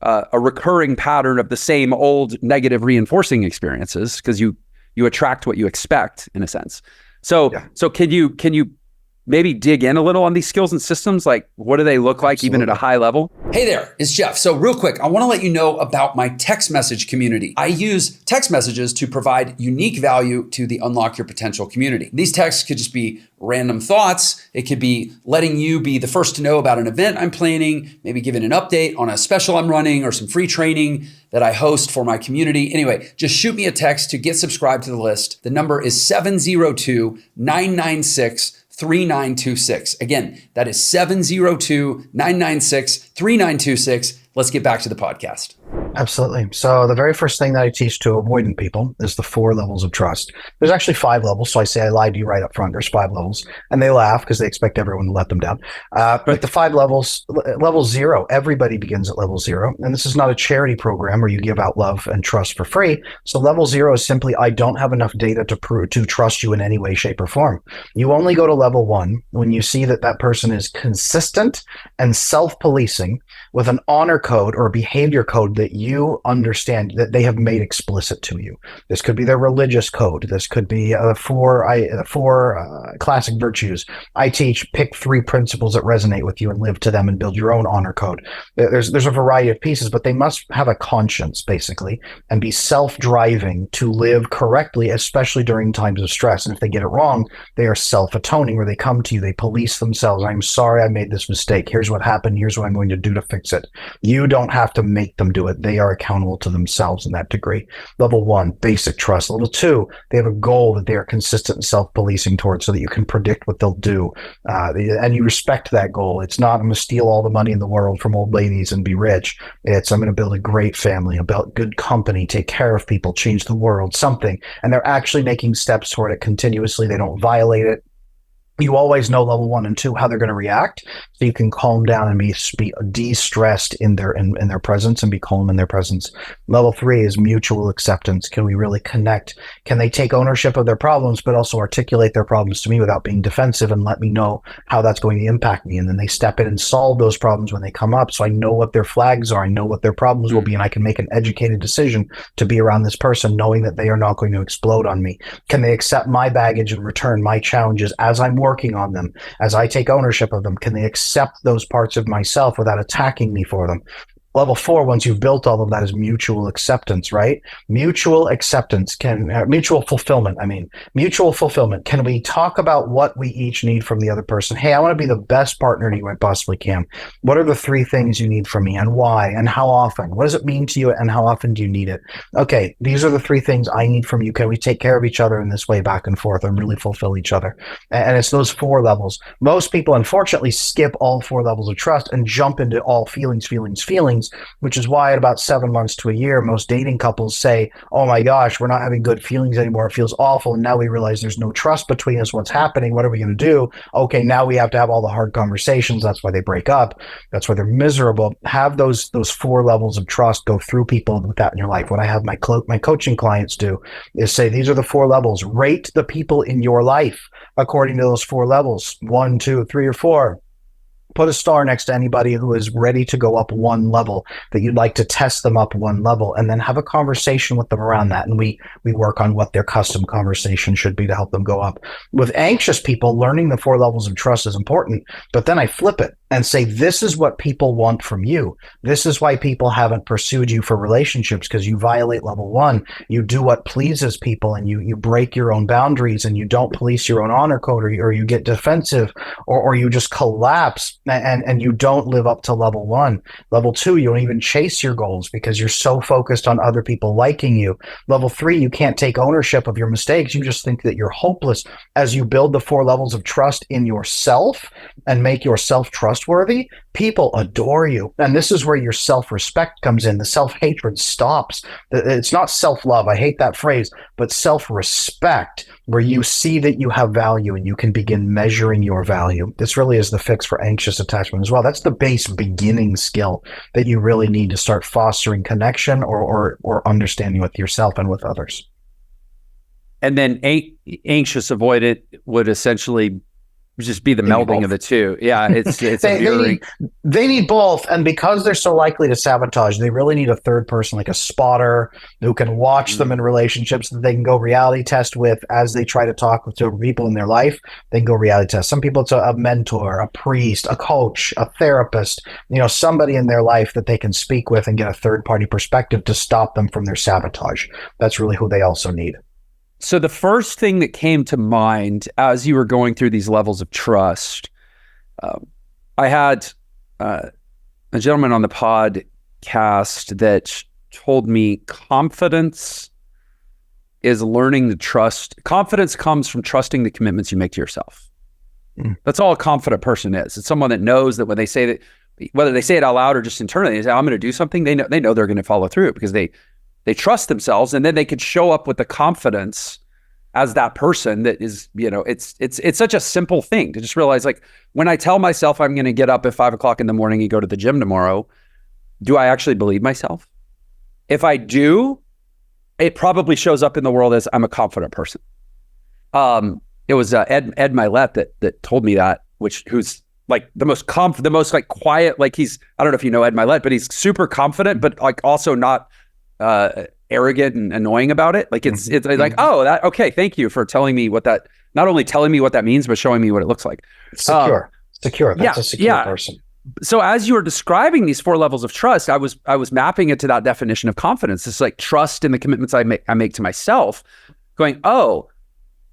a recurring pattern of the same old negative reinforcing experiences, because you attract what you expect, in a sense. So can you maybe dig in a little on these skills and systems? Like, what do they look like? Absolutely. Even at a high level? Hey there, it's Jeff. So real quick, I want to let you know about my text message community. I use text messages to provide unique value to the Unlock Your Potential community. These texts could just be random thoughts. It could be letting you be the first to know about an event I'm planning, maybe giving an update on a special I'm running or some free training that I host for my community. Anyway, just shoot me a text to get subscribed to the list. The number is 702-996-3926. Again, that is 702-996-3926. Let's get back to the podcast. Absolutely. So the very first thing that I teach to avoidant people is the 4 levels of trust. There's actually 5 levels. So I say I lied to you right up front. There's 5 levels. And they laugh because they expect everyone to let them down. But the 5 levels, level 0, everybody begins at level 0. And this is not a charity program where you give out love and trust for free. So level 0 is simply, I don't have enough data to trust you in any way, shape, or form. You only go to level 1 when you see that person is consistent and self-policing with an honor code or a behavior code that you understand that they have made explicit to you. This could be their religious code. This could be four classic virtues. I teach, pick 3 principles that resonate with you and live to them and build your own honor code. There's a variety of pieces, but they must have a conscience, basically, and be self-driving to live correctly, especially during times of stress. And if they get it wrong, they are self-atoning, where they come to you, they police themselves. I'm sorry I made this mistake. Here's what happened. Here's what I'm going to do to fix it. You don't have to make them do it. They are accountable to themselves in that degree. Level 1, basic trust. Level 2, they have a goal that they are consistent and self-policing towards, so that you can predict what they'll do. And you respect that goal. It's not, I'm going to steal all the money in the world from old ladies and be rich. It's, I'm going to build a great family, build good company, take care of people, change the world, something. And they're actually making steps toward it continuously. They don't violate it. You always know level 1 and 2 how they're going to react, so you can calm down and be de-stressed in their presence and be calm in their presence. Level 3 is mutual acceptance. Can we really connect? Can they take ownership of their problems, but also articulate their problems to me without being defensive and let me know how that's going to impact me? And then they step in and solve those problems when they come up, so I know what their flags are, I know what their problems will be, and I can make an educated decision to be around this person, knowing that they are not going to explode on me. Can they accept my baggage and return my challenges as I'm working on them, as I take ownership of them? Can they accept those parts of myself without attacking me for them? Level 4, once you've built all of that, is mutual acceptance, right? Mutual acceptance mutual fulfillment. Mutual fulfillment. Can we talk about what we each need from the other person? Hey, I want to be the best partner you I possibly can. What are the 3 things you need from me, and why, and how often? What does it mean to you, and how often do you need it? Okay, these are the 3 things I need from you. Can we take care of each other in this way, back and forth, and really fulfill each other? And it's those 4 levels. Most people, unfortunately, skip all 4 levels of trust and jump into all feelings, which is why at about 7 months to a year, most dating couples say, oh my gosh, we're not having good feelings anymore. It feels awful. And now we realize there's no trust between us. What's happening? What are we going to do? Okay, now we have to have all the hard conversations. That's why they break up. That's why they're miserable. Have those 4 levels of trust. Go through people with that in your life. What I have my coaching clients do is say, these are the 4 levels. Rate the people in your life according to those 4 levels. 1, 2, 3, or 4. Put a star next to anybody who is ready to go up 1 level, that you'd like to test them up 1 level, and then have a conversation with them around that. And we work on what their custom conversation should be to help them go up. With anxious people, learning the 4 levels of trust is important, but then I flip it and say, this is what people want from you. This is why people haven't pursued you for relationships, because you violate level 1. You do what pleases people, and you break your own boundaries, and you don't police your own honor code, or you get defensive, or you just collapse, and you don't live up to level 1. Level 2, you don't even chase your goals because you're so focused on other people liking you. Level 3, you can't take ownership of your mistakes. You just think that you're hopeless. As you build the 4 levels of trust in yourself and make yourself trustworthy, people adore you. And this is where your self-respect comes in. The self-hatred stops. It's not self-love. I hate that phrase, but self-respect, where you see that you have value and you can begin measuring your value. This really is the fix for anxious attachment as well. That's the base beginning skill that you really need to start fostering connection or understanding with yourself and with others. And then Anxious avoidant would essentially just be the melding of the 2. Yeah, it's they need both, and because they're so likely to sabotage, they really need a third person, like a spotter, who can watch them in relationships that they can go reality test with as they try to talk to people in their life. They can go reality test. Some people, it's a mentor, a priest, a coach, a therapist, somebody in their life that they can speak with and get a third party perspective to stop them from their sabotage. That's really who they also need. So the first thing that came to mind as you were going through these levels of trust, I had a gentleman on the podcast that told me confidence is learning to trust. Confidence comes from trusting the commitments you make to yourself. That's all a confident person is. It's someone that knows that when they say that, whether they say it out loud or just internally, they say, I'm going to do something, they know they're going to follow through because they trust themselves, and then they could show up with the confidence as that person that is, it's such a simple thing to just realize, like, when I tell myself I'm going to get up at 5 o'clock in the morning and go to the gym tomorrow, do I actually believe myself? If I do, it probably shows up in the world as I'm a confident person. It was Ed Milet that told me that, who's like the most like quiet, like I don't know if you know Ed Milet, but he's super confident, but like also not arrogant and annoying about it. Like it's like, oh, that, okay, thank you for telling me not only telling me what that means, but showing me what it looks like. Secure. That's a secure person. So as you were describing these 4 levels of trust, I was mapping it to that definition of confidence. It's like trust in the commitments I make to myself, going, oh,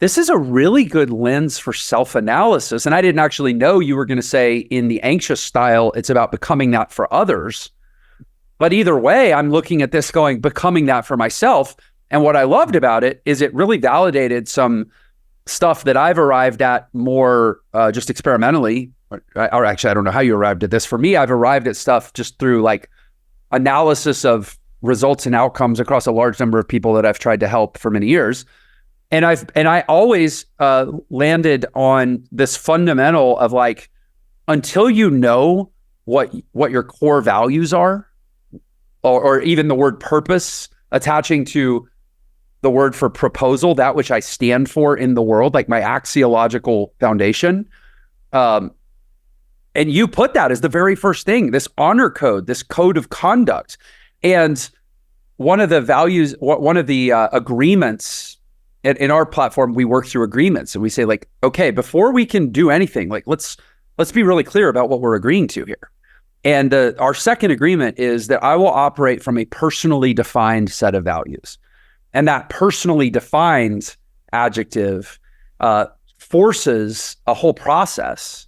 this is a really good lens for self-analysis. And I didn't actually know you were going to say in the anxious style, it's about becoming that for others. But either way, I'm looking at this going, becoming that for myself. And what I loved about it is it really validated some stuff that I've arrived at more just experimentally, or actually, I don't know how you arrived at this. For me, I've arrived at stuff just through like analysis of results and outcomes across a large number of people that I've tried to help for many years. And I always landed on this fundamental of like, until you know what your core values are, or even the word purpose attaching to the word for proposal, that which I stand for in the world, like my axiological foundation. And you put that as the very first thing, this honor code, this code of conduct. And one of the values, one of the agreements in our platform, we work through agreements and we say like, okay, before we can do anything, like let's be really clear about what we're agreeing to here. And our second agreement is that I will operate from a personally defined set of values. And that personally defined adjective forces a whole process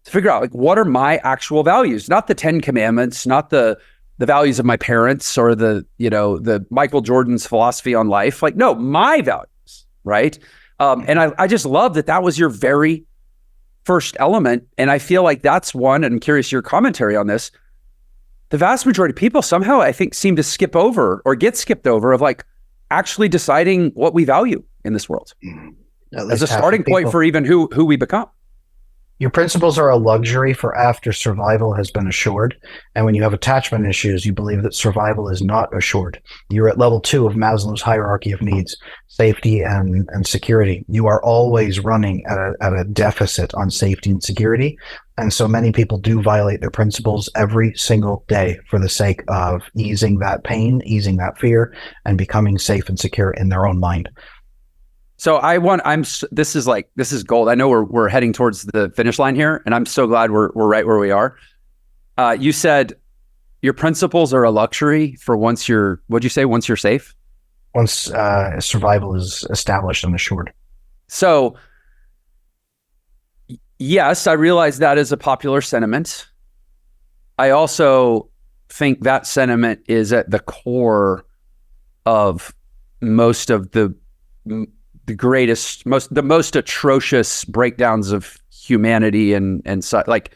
to figure out like, what are my actual values? Not the 10 commandments, not the values of my parents or the Michael Jordan's philosophy on life. Like, no, my values, right? And I just love that was your very first element. And I feel like that's one, and I'm curious your commentary on this. The vast majority of people somehow, I think, seem to skip over or get skipped over of like actually deciding what we value in this world as a starting point for even who we become. Your principles are a luxury for after survival has been assured. And when you have attachment issues, you believe that survival is not assured. You're at level 2 of Maslow's hierarchy of needs, safety and security. You are always running at a deficit on safety and security. And so many people do violate their principles every single day for the sake of easing that pain, easing that fear, and becoming safe and secure in their own mind. So this is gold. I know we're heading towards the finish line here, and I'm so glad we're right where we are. You said your principles are a luxury for once you're safe? Once survival is established and assured. So yes, I realize that is a popular sentiment. I also think that sentiment is at the core of most of the most atrocious breakdowns of humanity and such. Like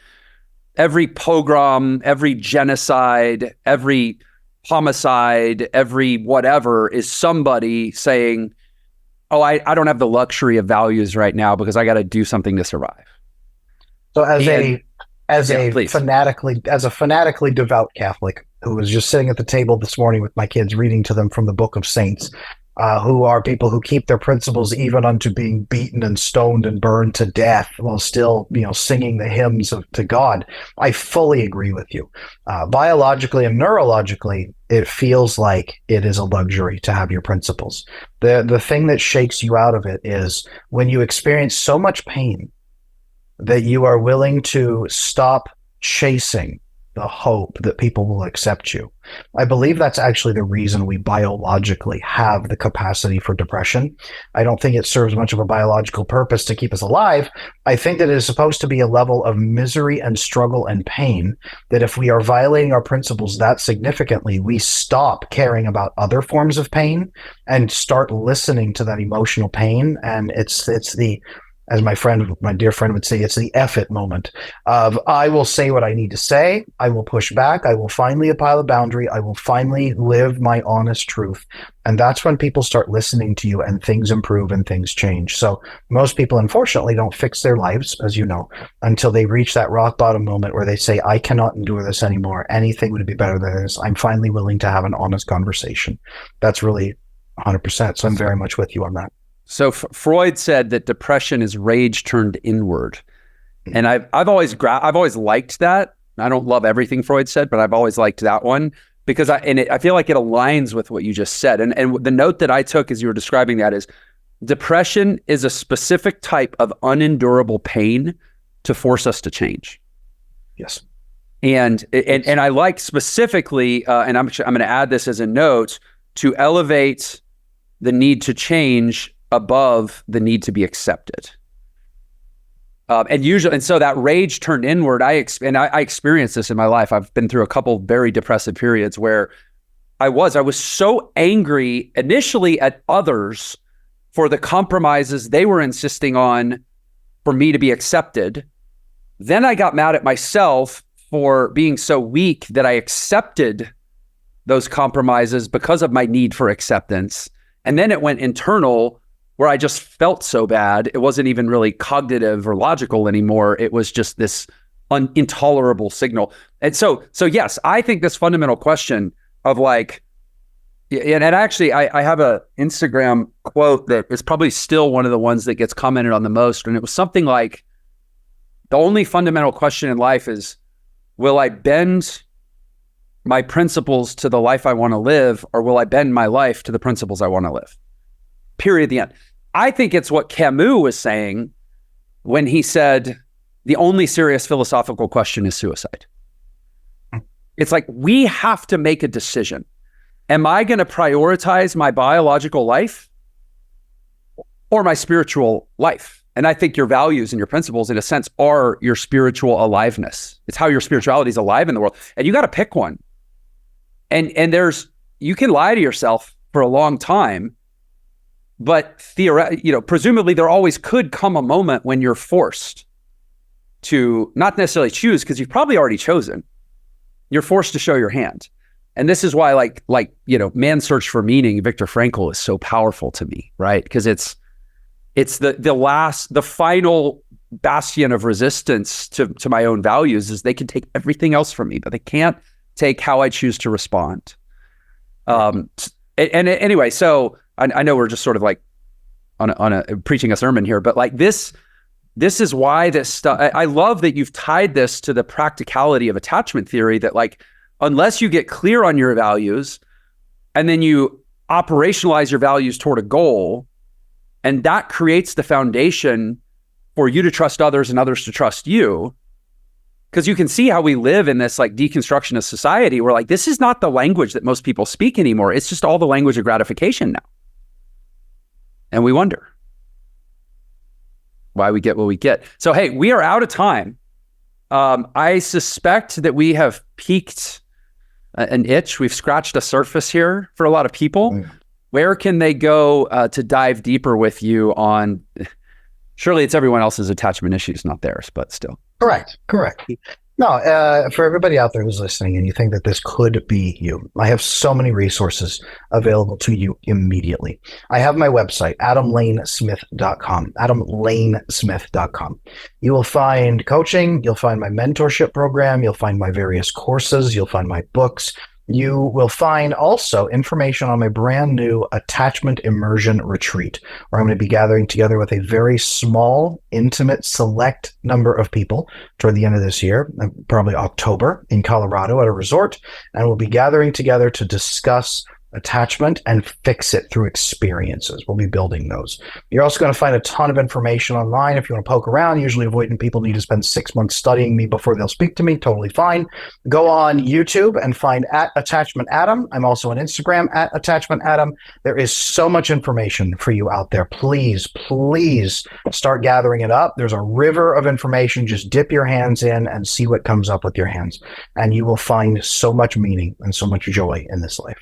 every pogrom, every genocide, every homicide, every whatever is somebody saying, oh, I don't have the luxury of values right now because I got to do something to survive. So as a fanatically devout Catholic who was just sitting at the table this morning with my kids reading to them from the Book of Saints, who are people who keep their principles even unto being beaten and stoned and burned to death while still, singing the hymns to God. I fully agree with you. Biologically and neurologically, it feels like it is a luxury to have your principles. The thing that shakes you out of it is when you experience so much pain that you are willing to stop chasing the hope that people will accept you. I believe that's actually the reason we biologically have the capacity for depression. I don't think it serves much of a biological purpose to keep us alive. I think that it is supposed to be a level of misery and struggle and pain that if we are violating our principles that significantly, we stop caring about other forms of pain and start listening to that emotional pain. And it's the, as my dear friend would say, it's the F it moment of I will say what I need to say. I will push back. I will finally apply a boundary. I will finally live my honest truth. And that's when people start listening to you and things improve and things change. So most people, unfortunately, don't fix their lives, as you know, until they reach that rock bottom moment where they say, I cannot endure this anymore. Anything would be better than this. I'm finally willing to have an honest conversation. That's really 100%. So I'm very much with you on that. So Freud said that depression is rage turned inward. And I've always liked that. I don't love everything Freud said, but I've always liked that one because I feel like it aligns with what you just said. And the note that I took as you were describing that is depression is a specific type of unendurable pain to force us to change. Yes. And I like specifically, and I'm going to add this as a note, to elevate the need to change above the need to be accepted. And so that rage turned inward. I experienced this in my life. I've been through a couple very depressive periods where I was so angry initially at others for the compromises they were insisting on for me to be accepted. Then I got mad at myself for being so weak that I accepted those compromises because of my need for acceptance. And then it went internal where I just felt so bad. It wasn't even really cognitive or logical anymore. It was just this intolerable signal. And so yes, I think this fundamental question of like, and actually I have a Instagram quote that is probably still one of the ones that gets commented on the most. And it was something like, the only fundamental question in life is, will I bend my principles to the life I want to live, or will I bend my life to the principles I want to live? Period, the end. I think it's what Camus was saying when he said, the only serious philosophical question is suicide. It's like, we have to make a decision. Am I going to prioritize my biological life or my spiritual life? And I think your values and your principles, in a sense, are your spiritual aliveness. It's how your spirituality is alive in the world. And you got to pick one. And you can lie to yourself for a long time, but presumably there always could come a moment when you're forced to not necessarily choose, because you've probably already chosen. You're forced to show your hand. And this is why Man's Search for Meaning, Viktor Frankl, is so powerful to me, right? Because it's the final bastion of resistance to my own values is they can take everything else from me, but they can't take how I choose to respond. Anyway, so I know we're just sort of like on a preaching a sermon here, but like this is why this stuff, I love that you've tied this to the practicality of attachment theory, that like, unless you get clear on your values and then you operationalize your values toward a goal, and that creates the foundation for you to trust others and others to trust you. Because you can see how we live in this like deconstructionist society where like, this is not the language that most people speak anymore. It's just all the language of gratification now. And we wonder why we get what we get. So, hey, we are out of time. I suspect that we have piqued an itch. We've scratched a surface here for a lot of people. Mm. Where can they go to dive deeper with you on, surely it's everyone else's attachment issues, not theirs, but still. Correct. No, for everybody out there who's listening and you think that this could be you, I have so many resources available to you immediately. I have my website, adamlanesmith.com, adamlanesmith.com. You will find coaching, you'll find my mentorship program, you'll find my various courses, you'll find my books. You will find also information on my brand new attachment immersion retreat, where I'm going to be gathering together with a very small, intimate, select number of people toward the end of this year, probably October, in Colorado at a resort. And we'll be gathering together to discuss attachment and fix it through experiences. We'll be building those. You're also going to find a ton of information online if you want to poke around. Usually avoidant people need to spend 6 months studying me before they'll speak to me. Totally fine. Go on YouTube and find @AttachmentAdam. I'm also on Instagram @AttachmentAdam. There is so much information for you out there. Please start gathering it up. There's a river of information. Just dip your hands in and see what comes up with your hands. And you will find so much meaning and so much joy in this life.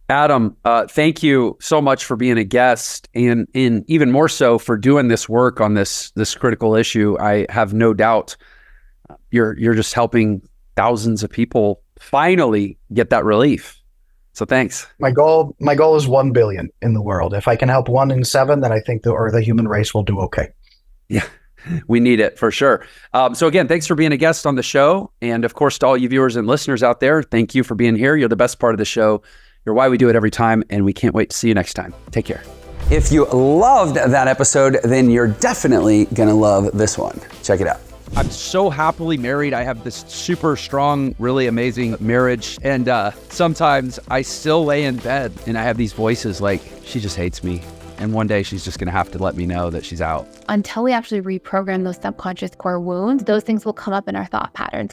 Adam, thank you so much for being a guest, and even more so for doing this work on this critical issue. I have no doubt you're just helping thousands of people finally get that relief. So thanks. My goal is 1 billion in the world. If I can help 1 in 7, then I think the human race will do okay. Yeah, we need it for sure. So again, thanks for being a guest on the show. And of course, to all you viewers and listeners out there, thank you for being here. You're the best part of the show. You're why we do it every time, and we can't wait to see you next time. Take care. If you loved that episode, then you're definitely gonna love this one. Check it out. I'm so happily married. I have this super strong, really amazing marriage. And sometimes I still lay in bed and I have these voices like, she just hates me. And one day she's just gonna have to let me know that she's out. Until we actually reprogram those subconscious core wounds, those things will come up in our thought patterns.